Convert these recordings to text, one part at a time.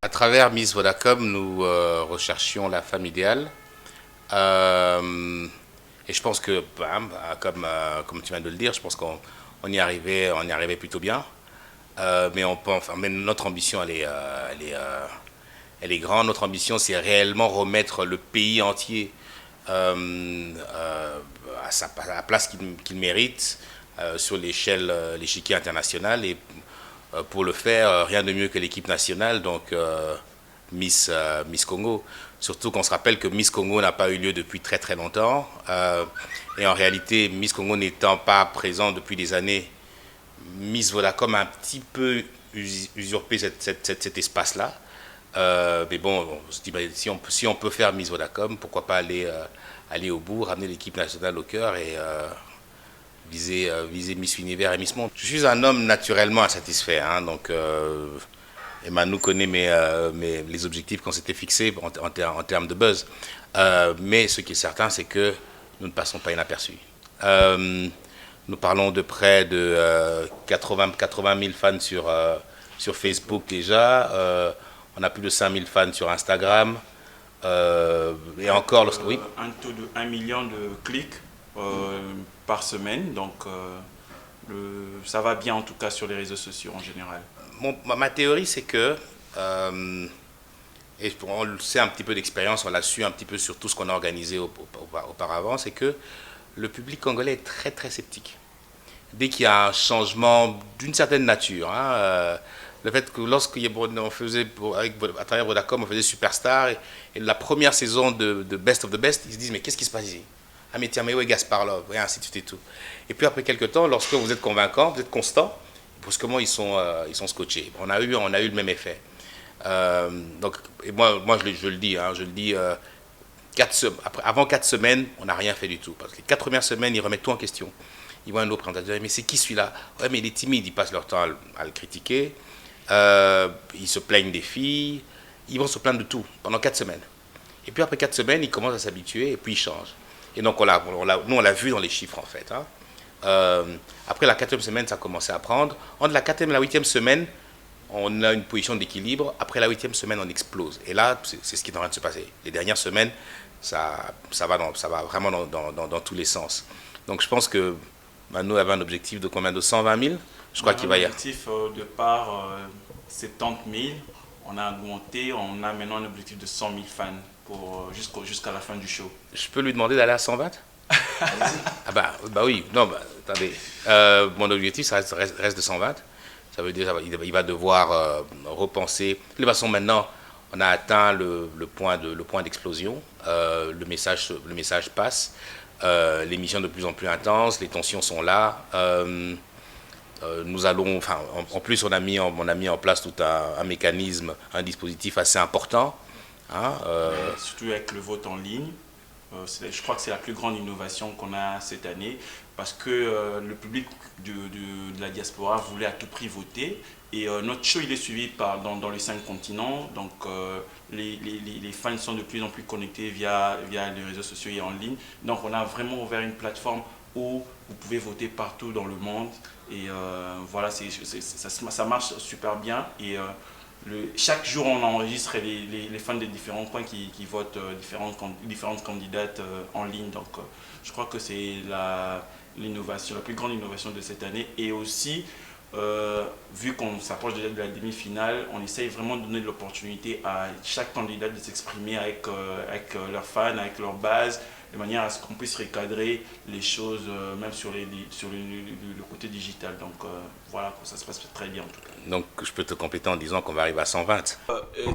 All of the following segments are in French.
À travers Miss Vodacom, nous recherchions la femme idéale. Euh, et je pense que, comme tu viens de le dire, je pense on y arrivait plutôt bien. Mais notre ambition, elle est grande. Notre ambition, c'est réellement remettre le pays entier à la place qu'il mérite sur l'échiquier international. Et pour le faire, rien de mieux que l'équipe nationale, donc Miss Congo. Surtout qu'on se rappelle que Miss Congo n'a pas eu lieu depuis très très longtemps. Et en réalité, Miss Congo n'étant pas présent depuis des années, Miss Vodacom a un petit peu usurpé cet espace-là. Mais bon, on se dit, bah, si on peut faire Miss Vodacom, pourquoi pas aller au bout, ramener l'équipe nationale au cœur et viser Miss Univers et Miss Monde. Je suis un homme naturellement insatisfait, hein, donc Emmanuel connaît les objectifs qu'on s'était fixés en termes de buzz. Mais ce qui est certain, c'est que nous ne passons pas inaperçus. Nous parlons de près de 80 000 fans sur Facebook déjà. On a plus de 5 000 fans sur Instagram. Et encore, oui. Un taux de 1 million de clics par semaine. Donc, ça va bien en tout cas sur les réseaux sociaux en général. Ma théorie, c'est que, et on le sait un petit peu d'expérience, on l'a su un petit peu sur tout ce qu'on a organisé auparavant, c'est que le public congolais est très très sceptique. Dès qu'il y a un changement d'une certaine nature, hein, le fait que on faisait, à travers Vodacom, on faisait Superstar, et la première saison de Best of the Best, ils se disent, mais qu'est-ce qui se passe ici? Ah mais tiens, mais où est Gasparlov? Et ainsi de suite et tout. Et puis après quelques temps, lorsque vous êtes convaincant, vous êtes constant, brusquement ils sont scotchés. On a eu le même effet. Donc, et moi je le dis, hein, avant 4 semaines, on n'a rien fait du tout. Parce que les 4 premières semaines, ils remettent tout en question. Ils voient un autre présentateur, mais c'est qui celui-là? Ouais, mais il est timide, ils passent leur temps à le critiquer. Ils se plaignent des filles. Ils vont se plaindre de tout pendant 4 semaines. Et puis après 4 semaines, ils commencent à s'habituer et puis ils changent. Et donc nous, on l'a vu dans les chiffres en fait. Hein. Après la 4e semaine, ça a commencé à prendre. Entre la 4e et la 8e semaine, on a une position d'équilibre. Après la 8e semaine, on explose. Et là, c'est ce qui est en train de se passer. Les dernières semaines, ça va vraiment dans tous les sens. Donc je pense que Manu avait un objectif de combien? De 120 000. Je crois qu'il va y avoir. L'objectif de part 70 000. On a augmenté, on a maintenant un objectif de 100 000 fans jusqu'à la fin du show. Je peux lui demander d'aller à 120? Ah bah oui, non, attendez. Mon objectif, ça reste de 120. Ça veut dire qu'il va devoir repenser. De toute façon, maintenant, on a atteint le point d'explosion. Le message passe. L'émission de plus en plus intense, les tensions sont là. Nous allons, enfin, en plus, on a mis en place tout un mécanisme, un dispositif assez important. Hein, surtout avec le vote en ligne. Je crois que c'est la plus grande innovation qu'on a cette année parce que le public de la diaspora voulait à tout prix voter et notre show il est suivi dans les 5 continents, donc les fans sont de plus en plus connectés via les réseaux sociaux et en ligne, donc on a vraiment ouvert une plateforme où vous pouvez voter partout dans le monde et voilà, ça marche super bien et chaque jour, on enregistre les fans des différents coins qui votent différentes candidates en ligne. Donc, je crois que c'est l'innovation, la plus grande innovation de cette année. Et aussi, vu qu'on s'approche déjà de la demi-finale, on essaye vraiment de donner l'opportunité à chaque candidat de s'exprimer avec leurs fans, avec leur base, de manière à ce qu'on puisse recadrer les choses, même sur le côté digital. Donc voilà, ça se passe très bien en tout cas. donc je peux te compléter en disant qu'on va arriver à 120.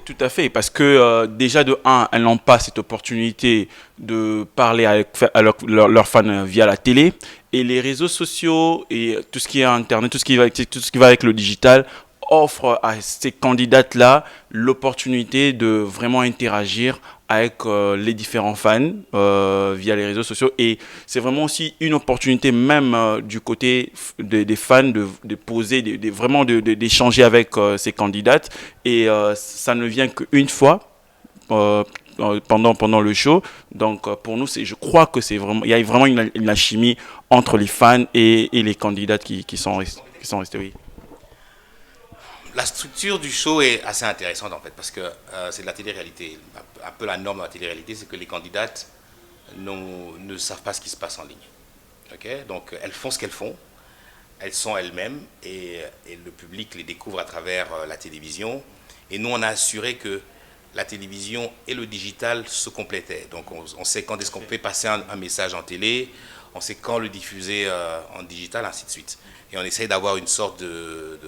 Tout à fait, parce que déjà de 1, elles n'ont pas cette opportunité de parler à leurs fans via la télé. Et les réseaux sociaux et tout ce qui est Internet, tout ce qui va avec le digital, offre à ces candidates-là l'opportunité de vraiment interagir avec les différents fans via les réseaux sociaux. Et c'est vraiment aussi une opportunité même du côté des fans de poser, vraiment d'échanger avec ces candidates. Et ça ne vient qu'une fois pendant le show. Donc pour nous, je crois que il y a vraiment une alchimie entre les fans et les candidates qui sont restés. Oui. la structure du show est assez intéressante en fait, parce que c'est de la télé-réalité. Un peu la norme de la télé-réalité, c'est que les candidates ne savent pas ce qui se passe en ligne. Okay? Donc elles font ce qu'elles font, elles sont elles-mêmes, et le public les découvre à travers la télévision. Et nous, on a assuré que la télévision et le digital se complétaient. Donc on sait quand est-ce qu'on peut passer un message en télé, on sait quand le diffuser en digital, ainsi de suite. Et on essaye d'avoir une sorte de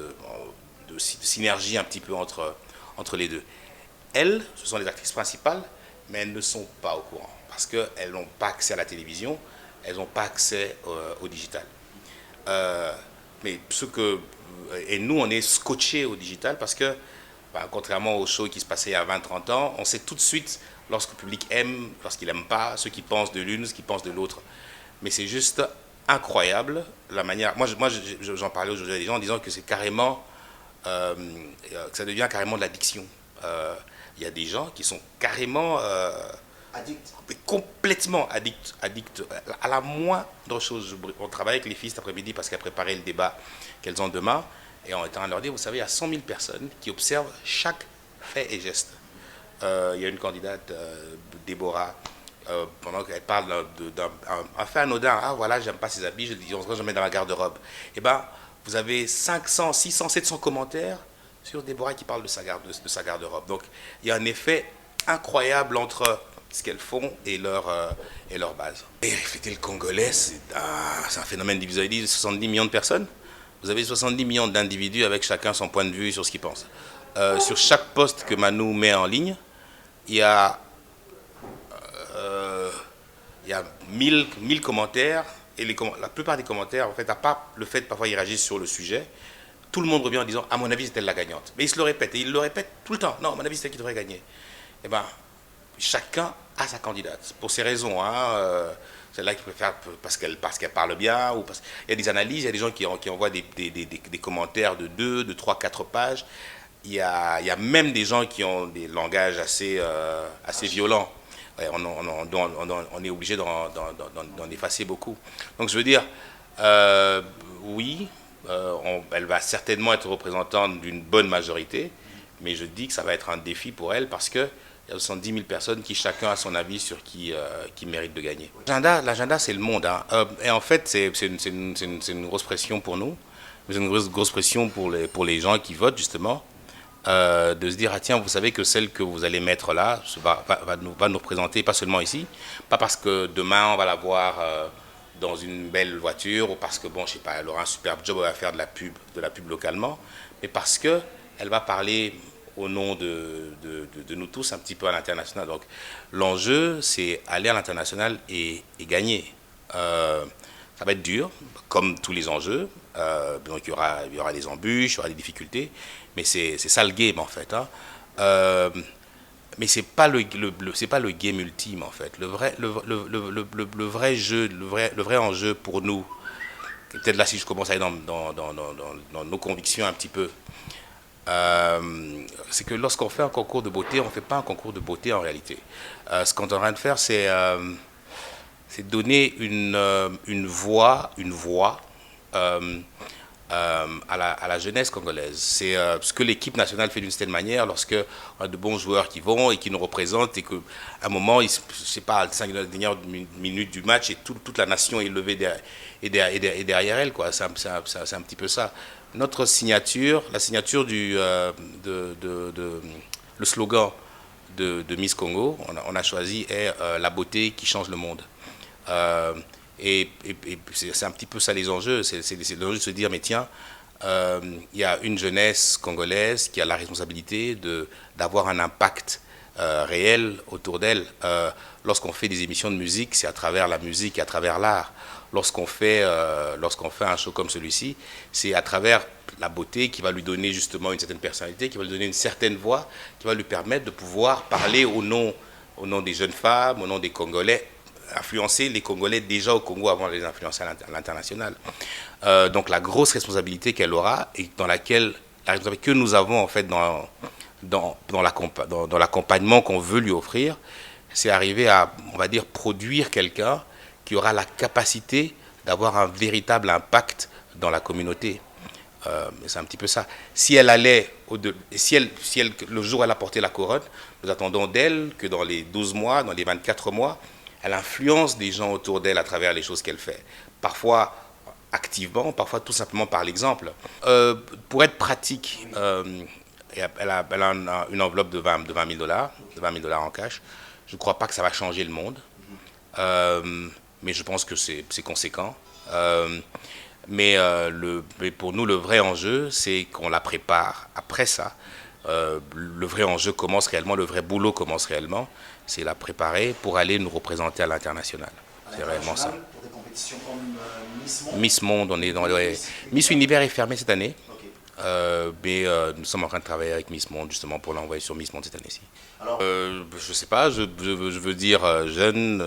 synergie un petit peu entre les deux. Elles, ce sont les actrices principales, mais elles ne sont pas au courant, parce qu'elles n'ont pas accès à la télévision, elles n'ont pas accès au digital. Mais et nous, on est scotchés au digital, parce que, contrairement aux shows qui se passaient il y a 20-30 ans, on sait tout de suite lorsque le public aime, lorsqu'il n'aime pas, ceux qui pensent de l'une, ceux qui pensent de l'autre. Mais c'est juste incroyable la manière. Moi j'en parlais aujourd'hui à des gens en disant que c'est carrément, que ça devient carrément de l'addiction. Il y a des gens qui sont carrément Addict. complètement addicts à la moindre chose. On travaille avec les filles cet après-midi parce qu'elles préparaient le débat qu'elles ont demain, et on est en train de leur dire, vous savez, il y a 100 000 personnes qui observent chaque fait et geste. Il y a une candidate, Déborah, pendant qu'elle parle d'un fait anodin, ah voilà, j'aime pas ses habits, je dis, on se met dans la garde-robe. Et ben, vous avez 500, 600, 700 commentaires sur Déborah qui parle de sa garde-robe. Donc, il y a un effet incroyable entre ce qu'elles font et leur base. Et refléter le Congolais, c'est un phénomène divisé de 70 millions de personnes. Vous avez 70 millions d'individus avec chacun son point de vue sur ce qu'il pense. Sur chaque poste que Manu met en ligne, il y a 1000 commentaires, et la plupart des commentaires, en fait, à part le fait parfois ils réagissent sur le sujet, tout le monde revient en disant, à mon avis, c'est elle la gagnante. Mais ils se le répètent, et ils le répètent tout le temps. Non, à mon avis, c'est elle qui devrait gagner. Eh bien, chacun a sa candidate, pour ses raisons. Celle-là qui préfère parce qu'elle parle bien. Il y a des analyses, il y a des gens qui envoient des commentaires de 2, de 3, 4 pages. Il y a même des gens qui ont des langages assez violents. Ouais, on est obligé d'en effacer beaucoup. Donc je veux dire, oui, elle va certainement être représentante d'une bonne majorité, mais je dis que ça va être un défi pour elle, parce qu'il y a 70 000 personnes qui chacun a son avis sur qui mérite de gagner. L'agenda, c'est le monde. Et en fait, c'est une grosse pression pour nous, mais c'est une grosse pression pour les gens qui votent, justement. De se dire, ah tiens, vous savez que celle que vous allez mettre là va nous représenter, pas seulement ici, pas parce que demain on va la voir dans une belle voiture, ou parce que, bon, je sais pas, elle aura un superbe job, elle va faire de la pub localement, mais parce qu'elle va parler au nom de nous tous un petit peu à l'international. Donc l'enjeu, c'est aller à l'international et gagner. Ça va être dur, comme tous les enjeux. Donc il y aura des embûches, il y aura des difficultés, mais c'est ça le game en fait. Mais c'est pas le game ultime en fait. Le vrai jeu, le vrai enjeu pour nous, peut-être là si je commence à aller dans nos convictions un petit peu, c'est que lorsqu'on fait un concours de beauté, on ne fait pas un concours de beauté en réalité. Ce qu'on est en train de faire, c'est donner une voix à la jeunesse congolaise. C'est ce que l'équipe nationale fait d'une certaine manière lorsque on a de bons joueurs qui vont et qui nous représentent, et qu'à un moment, je sais pas, à la 5 dernières minutes du match, et toute la nation est levée derrière elle, quoi. C'est un petit peu ça. Notre signature, la signature le slogan de Miss Congo, on a choisi, est la beauté qui change le monde. Et c'est un petit peu ça les enjeux. C'est l'enjeu de se dire, mais tiens, il y a une jeunesse congolaise qui a la responsabilité d'avoir un impact réel autour d'elle. Lorsqu'on fait des émissions de musique, c'est à travers la musique et à travers l'art. Lorsqu'on fait un show comme celui-ci, c'est à travers la beauté qui va lui donner justement une certaine personnalité, qui va lui donner une certaine voix, qui va lui permettre de pouvoir parler au nom des jeunes femmes, au nom des Congolais, influencer les Congolais déjà au Congo avant de les influencer à l'international. Donc la grosse responsabilité qu'elle aura, et dans laquelle la responsabilité que nous avons en fait dans l'accompagnement qu'on veut lui offrir, c'est arriver à, on va dire, produire quelqu'un qui aura la capacité d'avoir un véritable impact dans la communauté. C'est un petit peu ça. Si elle allait, le jour où elle a porté la couronne, nous attendons d'elle que dans les 12 mois, dans les 24 mois, elle influence des gens autour d'elle à travers les choses qu'elle fait. Parfois activement, parfois tout simplement par l'exemple. Pour être pratique, elle a une enveloppe de 20 000 dollars, de 20 000 dollars en cash. Je ne crois pas que ça va changer le monde, mais je pense que c'est conséquent. Mais pour nous, le vrai enjeu, c'est qu'on la prépare. Après ça, le vrai enjeu commence réellement, le vrai boulot commence réellement, c'est la préparer pour aller nous représenter à l'international. C'est réellement ça. Pour des compétitions comme Miss Monde. Miss Monde, on est dans les... Miss Univers est fermé cette année, mais nous sommes en train de travailler avec Miss Monde justement pour l'envoyer sur Miss Monde cette année-ci. Je sais pas, je veux dire jeune,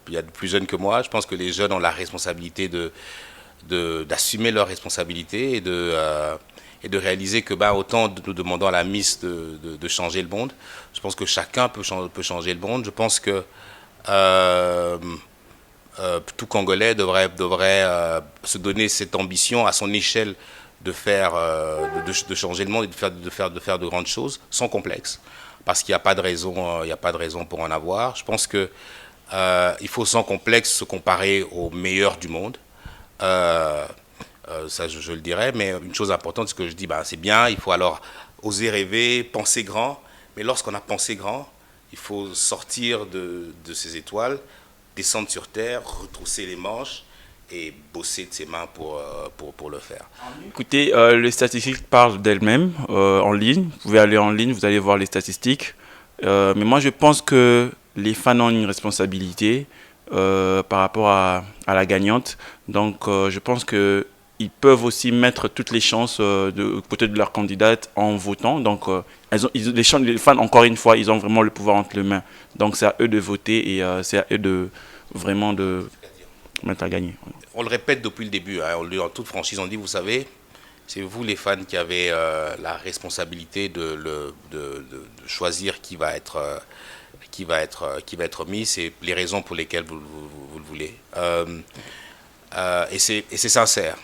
il y a de plus jeunes que moi. Je pense que les jeunes ont la responsabilité d'assumer leurs responsabilités et de réaliser que autant nous demandons à la Miss de changer le monde, je pense que chacun peut changer le monde. Je pense que tout Congolais devrait se donner cette ambition à son échelle de changer le monde et de faire de grandes choses sans complexe, parce qu'il n'y a pas de raison pour en avoir. Je pense que il faut sans complexe se comparer aux meilleurs du monde. Ça je le dirais, mais une chose importante, c'est que je dis, c'est bien, il faut alors oser rêver, penser grand, mais lorsqu'on a pensé grand, il faut sortir de ses étoiles, descendre sur terre, retrousser les manches et bosser de ses mains pour le faire. Écoutez, les statistiques parlent d'elles-mêmes en ligne. Vous pouvez aller en ligne, vous allez voir les statistiques. Mais moi, je pense que les fans ont une responsabilité par rapport à la gagnante. Donc, je pense qu'ils peuvent aussi mettre toutes les chances de côté de leur candidate en votant. Donc, les fans, encore une fois, ils ont vraiment le pouvoir entre les mains. Donc, c'est à eux de voter et c'est à eux de mettre à gagner. On le répète depuis le début, on le dit en toute franchise, on dit, vous savez, c'est vous les fans qui avez la responsabilité de choisir qui va être Miss et les raisons pour lesquelles vous le voulez. Et c'est sincère.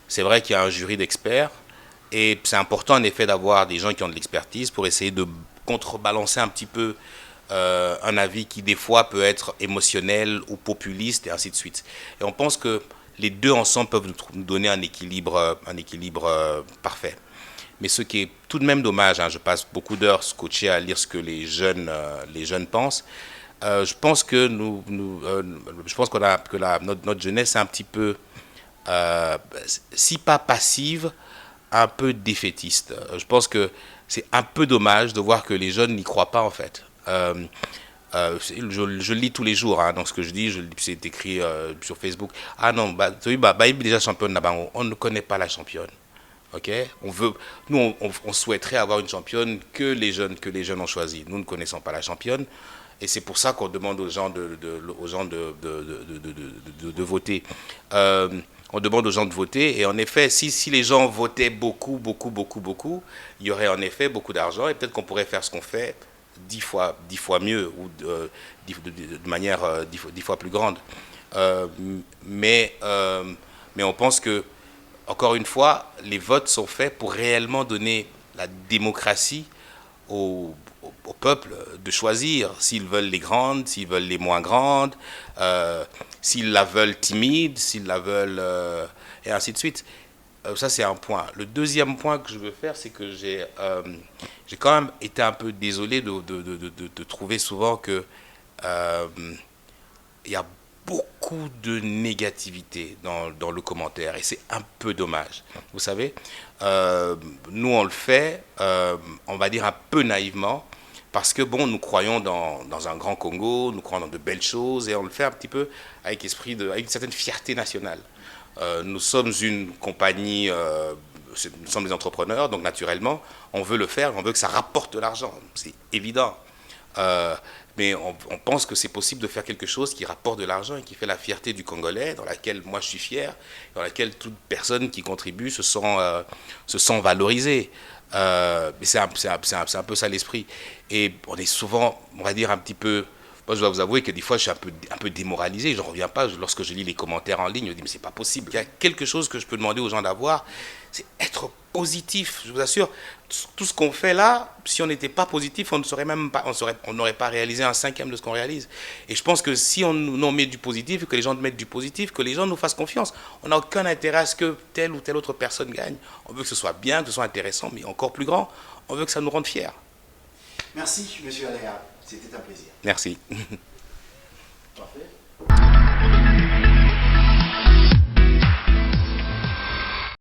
C'est vrai qu'il y a un jury d'experts et c'est important en effet d'avoir des gens qui ont de l'expertise pour essayer de contrebalancer un petit peu un avis qui des fois peut être émotionnel ou populiste et ainsi de suite. Et on pense que les deux ensemble peuvent nous donner un équilibre parfait. Mais ce qui est tout de même dommage, je passe beaucoup d'heures scotché à lire ce que les jeunes pensent. Je pense que notre jeunesse est un petit peu, si pas passive, un peu défaitiste. Je pense que c'est un peu dommage de voir que les jeunes n'y croient pas en fait. Je lis tous les jours, donc ce que je dis, c'est écrit sur Facebook. Ah non, déjà championne, on ne connaît pas la championne. Okay? Nous, on souhaiterait avoir une championne que les jeunes ont choisi. Nous ne connaissons pas la championne. Et c'est pour ça qu'on demande aux gens de voter. On demande aux gens de voter. Et en effet, si les gens votaient beaucoup, il y aurait en effet beaucoup d'argent. Et peut-être qu'on pourrait faire ce qu'on fait 10 fois mieux ou de manière 10 fois plus grande. Mais on pense que, encore une fois, les votes sont faits pour réellement donner la démocratie au peuple de choisir s'ils veulent les grandes, s'ils veulent les moins grandes, s'ils la veulent timide, s'ils la veulent... et ainsi de suite. Ça, c'est un point. Le deuxième point que je veux faire, c'est que j'ai quand même été un peu désolé de trouver souvent que il y a beaucoup de négativité dans le commentaire et c'est un peu dommage. Vous savez, nous on le fait, on va dire un peu naïvement, parce que bon, nous croyons dans un grand Congo, nous croyons dans de belles choses et on le fait un petit peu avec une certaine fierté nationale. Nous sommes une compagnie, nous sommes des entrepreneurs, donc naturellement, on veut le faire, on veut que ça rapporte de l'argent, c'est évident. Mais on pense que c'est possible de faire quelque chose qui rapporte de l'argent et qui fait la fierté du Congolais, dans laquelle moi je suis fier, dans laquelle toute personne qui contribue se sent valorisée. Mais c'est un peu ça l'esprit. Et on est souvent, on va dire, un petit peu Moi, je dois vous avouer que des fois, je suis un peu démoralisé. Je ne reviens pas lorsque je lis les commentaires en ligne. Je me dis, mais c'est pas possible. Il y a quelque chose que je peux demander aux gens d'avoir, c'est être positif. Je vous assure, tout ce qu'on fait là, si on n'était pas positif, on ne saurait même pas, on n'aurait pas réalisé un cinquième de ce qu'on réalise. Et je pense que si on met du positif, que les gens mettent du positif, que les gens nous fassent confiance, on n'a aucun intérêt à ce que telle ou telle autre personne gagne. On veut que ce soit bien, que ce soit intéressant, mais encore plus grand, on veut que ça nous rende fiers. Merci, monsieur Aléa. C'était un plaisir. Merci. Parfait.